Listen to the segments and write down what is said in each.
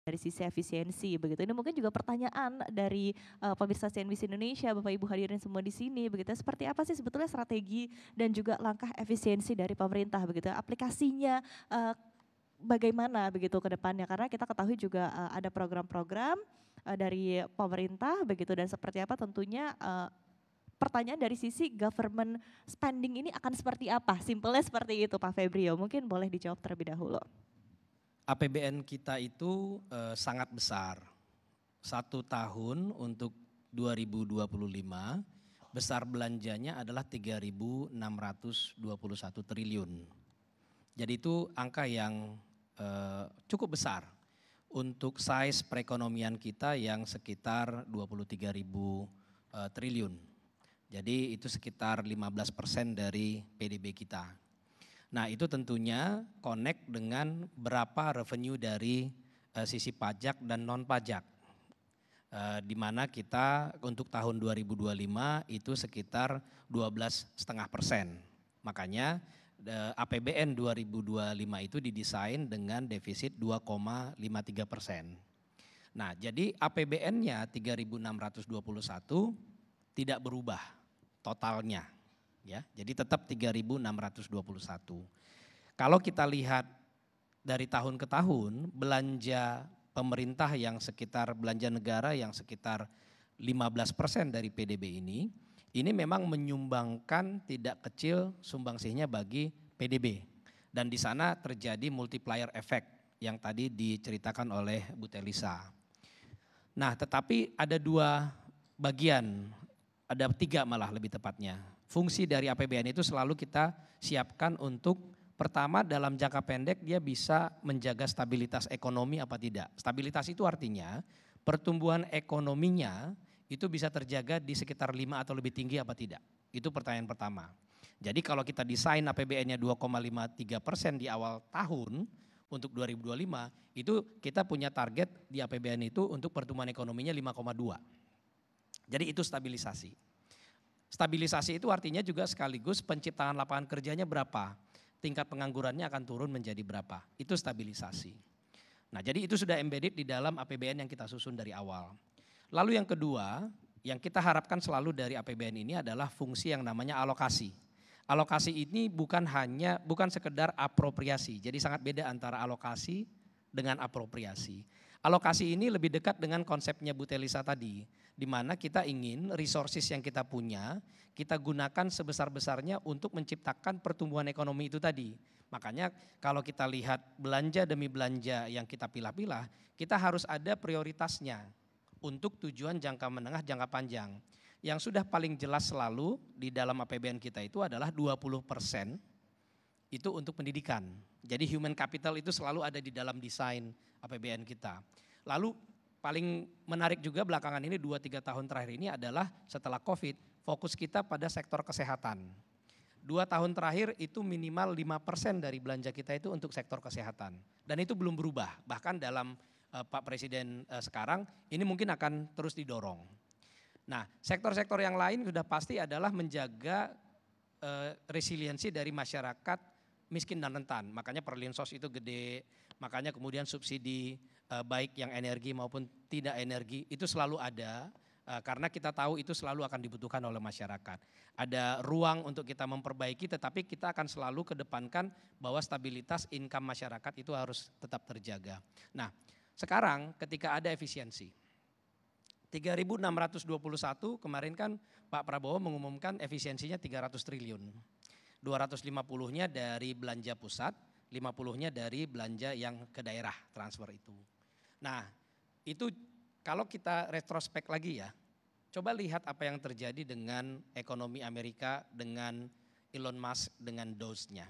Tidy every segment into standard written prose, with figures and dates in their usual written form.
dari sisi efisiensi begitu. Ini mungkin juga pertanyaan dari pemirsa CNBC Indonesia, Bapak Ibu hadirin semua di sini begitu. Seperti apa sih sebetulnya strategi dan juga langkah efisiensi dari pemerintah begitu? Aplikasinya bagaimana begitu ke depannya? Karena kita ketahui juga ada program-program dari pemerintah begitu dan seperti apa tentunya pertanyaan dari sisi government spending ini akan seperti apa? Simpelnya seperti itu Pak Febrio. Mungkin boleh dijawab terlebih dahulu. APBN kita itu sangat besar. 1 tahun untuk 2025 besar belanjanya adalah 3.621 triliun. Jadi itu angka yang cukup besar untuk size perekonomian kita yang sekitar 23.000 triliun. Jadi itu sekitar 15% dari PDB kita. Nah itu tentunya connect dengan berapa revenue dari sisi pajak dan non pajak. Di mana kita untuk tahun 2025 itu sekitar 12,5%. Makanya APBN 2025 itu didesain dengan defisit 2,53%. Nah jadi APBN-nya 3.621 tidak berubah totalnya. Ya, jadi tetap 3.621. Kalau kita lihat dari tahun ke tahun, belanja pemerintah yang sekitar belanja negara yang sekitar 15% dari PDB ini memang menyumbangkan tidak kecil sumbangsihnya bagi PDB. Dan di sana terjadi multiplier effect yang tadi diceritakan oleh Bu Telisa. Nah, tetapi ada 2 bagian, ada 3 malah lebih tepatnya. Fungsi dari APBN itu selalu kita siapkan untuk pertama dalam jangka pendek dia bisa menjaga stabilitas ekonomi apa tidak. Stabilitas itu artinya pertumbuhan ekonominya itu bisa terjaga di sekitar 5 atau lebih tinggi apa tidak. Itu pertanyaan pertama. Jadi kalau kita desain APBN-nya 2,53% di awal tahun untuk 2025 itu kita punya target di APBN itu untuk pertumbuhan ekonominya 5,2. Jadi itu stabilisasi. Stabilisasi itu artinya juga sekaligus penciptaan lapangan kerjanya berapa, tingkat penganggurannya akan turun menjadi berapa, itu stabilisasi. Nah jadi itu sudah embedded di dalam APBN yang kita susun dari awal. Lalu yang kedua, yang kita harapkan selalu dari APBN ini adalah fungsi yang namanya alokasi. Alokasi ini bukan sekedar apropriasi, jadi sangat beda antara alokasi dengan apropriasi. Alokasi ini lebih dekat dengan konsepnya Bu Telisa tadi, di mana kita ingin resources yang kita punya, kita gunakan sebesar-besarnya untuk menciptakan pertumbuhan ekonomi itu tadi. Makanya kalau kita lihat belanja demi belanja yang kita pilah-pilah, kita harus ada prioritasnya untuk tujuan jangka menengah, jangka panjang. Yang sudah paling jelas selalu di dalam APBN kita itu adalah 20% itu untuk pendidikan. Jadi human capital itu selalu ada di dalam desain APBN kita. Lalu paling menarik juga belakangan ini 2-3 tahun terakhir ini adalah setelah COVID, fokus kita pada sektor kesehatan. 2 tahun terakhir itu minimal 5% dari belanja kita itu untuk sektor kesehatan. Dan itu belum berubah, bahkan dalam Pak Presiden sekarang ini mungkin akan terus didorong. Nah sektor-sektor yang lain sudah pasti adalah menjaga resiliensi dari masyarakat miskin dan rentan, makanya Perlinsos itu gede, makanya kemudian subsidi baik yang energi maupun tidak energi itu selalu ada karena kita tahu itu selalu akan dibutuhkan oleh masyarakat. Ada ruang untuk kita memperbaiki tetapi kita akan selalu kedepankan bahwa stabilitas income masyarakat itu harus tetap terjaga. Nah sekarang ketika ada efisiensi, 3.621 kemarin kan Pak Prabowo mengumumkan efisiensinya 300 triliun. 250-nya dari belanja pusat, 50-nya dari belanja yang ke daerah transfer itu. Nah itu kalau kita retrospek lagi ya, coba lihat apa yang terjadi dengan ekonomi Amerika, dengan Elon Musk, dengan Doge-nya.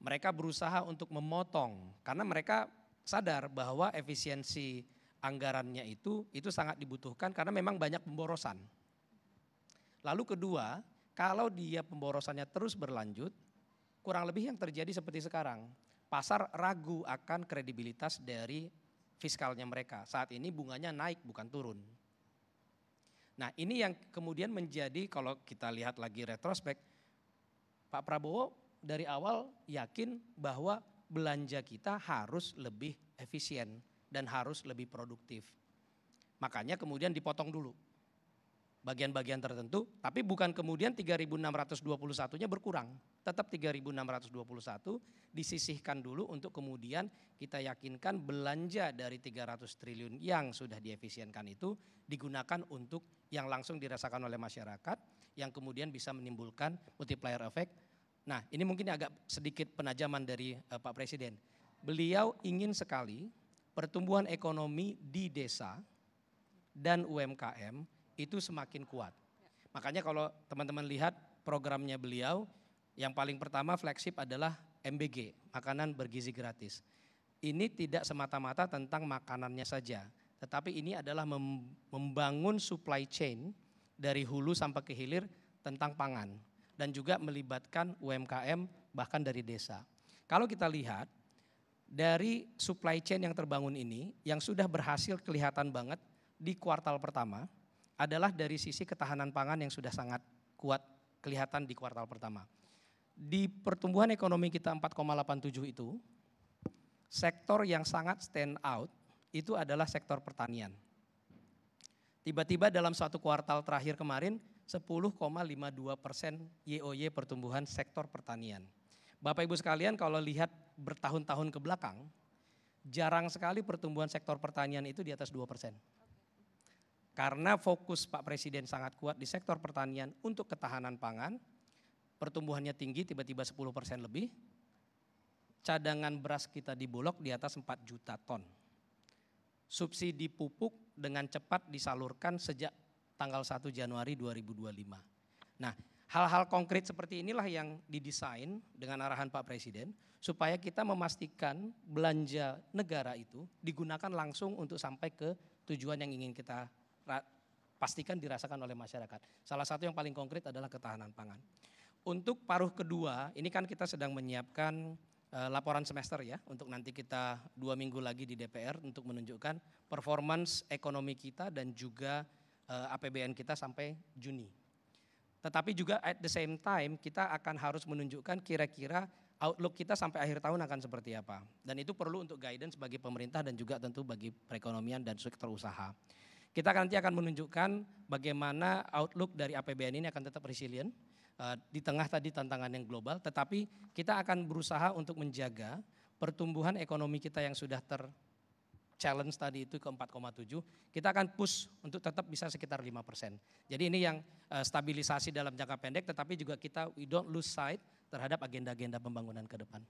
Mereka berusaha untuk memotong karena mereka sadar bahwa efisiensi anggarannya itu sangat dibutuhkan karena memang banyak pemborosan. Lalu kedua, kalau dia pemborosannya terus berlanjut, kurang lebih yang terjadi seperti sekarang. Pasar ragu akan kredibilitas dari fiskalnya mereka. Saat ini bunganya naik bukan turun. Nah ini yang kemudian menjadi kalau kita lihat lagi retrospek, Pak Prabowo dari awal yakin bahwa belanja kita harus lebih efisien. dan harus lebih produktif. Makanya kemudian dipotong dulu bagian-bagian tertentu, tapi bukan kemudian 3.621-nya berkurang. Tetap 3.621 disisihkan dulu untuk kemudian kita yakinkan belanja dari 300 triliun yang sudah diefisienkan itu digunakan untuk yang langsung dirasakan oleh masyarakat, yang kemudian bisa menimbulkan multiplier effect. Nah, ini mungkin agak sedikit penajaman dari Pak Presiden. Beliau ingin sekali pertumbuhan ekonomi di desa dan UMKM itu semakin kuat. Makanya kalau teman-teman lihat programnya beliau, yang paling pertama flagship adalah MBG, makanan bergizi gratis. Ini tidak semata-mata tentang makanannya saja, tetapi ini adalah membangun supply chain dari hulu sampai ke hilir tentang pangan. Dan juga melibatkan UMKM bahkan dari desa. Kalau kita lihat dari supply chain yang terbangun ini, yang sudah berhasil kelihatan banget di kuartal pertama, adalah dari sisi ketahanan pangan yang sudah sangat kuat kelihatan di kuartal pertama. Di pertumbuhan ekonomi kita 4,87 itu, sektor yang sangat stand out itu adalah sektor pertanian. Tiba-tiba dalam satu kuartal terakhir kemarin 10,52% YoY pertumbuhan sektor pertanian. Bapak Ibu sekalian kalau lihat bertahun-tahun ke belakang, jarang sekali pertumbuhan sektor pertanian itu di atas 2%. Karena fokus Pak Presiden sangat kuat di sektor pertanian untuk ketahanan pangan, pertumbuhannya tinggi tiba-tiba 10% lebih, cadangan beras kita di Bulog di atas 4 juta ton. Subsidi pupuk dengan cepat disalurkan sejak tanggal 1 Januari 2025. Nah, hal-hal konkret seperti inilah yang didesain dengan arahan Pak Presiden supaya kita memastikan belanja negara itu digunakan langsung untuk sampai ke tujuan yang ingin kita pastikan dirasakan oleh masyarakat. Salah satu yang paling konkret adalah ketahanan pangan. Untuk paruh kedua, ini kan kita sedang menyiapkan laporan semester ya, untuk nanti kita 2 minggu lagi di DPR untuk menunjukkan performance ekonomi kita dan juga APBN kita sampai Juni. Tetapi juga at the same time kita akan harus menunjukkan kira-kira outlook kita sampai akhir tahun akan seperti apa. Dan itu perlu untuk guidance bagi pemerintah dan juga tentu bagi perekonomian dan sektor usaha. Kita nanti akan menunjukkan bagaimana outlook dari APBN ini akan tetap resilient di tengah tadi tantangan yang global, tetapi kita akan berusaha untuk menjaga pertumbuhan ekonomi kita yang sudah challenge tadi itu ke 4,7, kita akan push untuk tetap bisa sekitar 5%. Jadi ini yang stabilisasi dalam jangka pendek, tetapi juga kita we don't lose sight terhadap agenda-agenda pembangunan ke depan.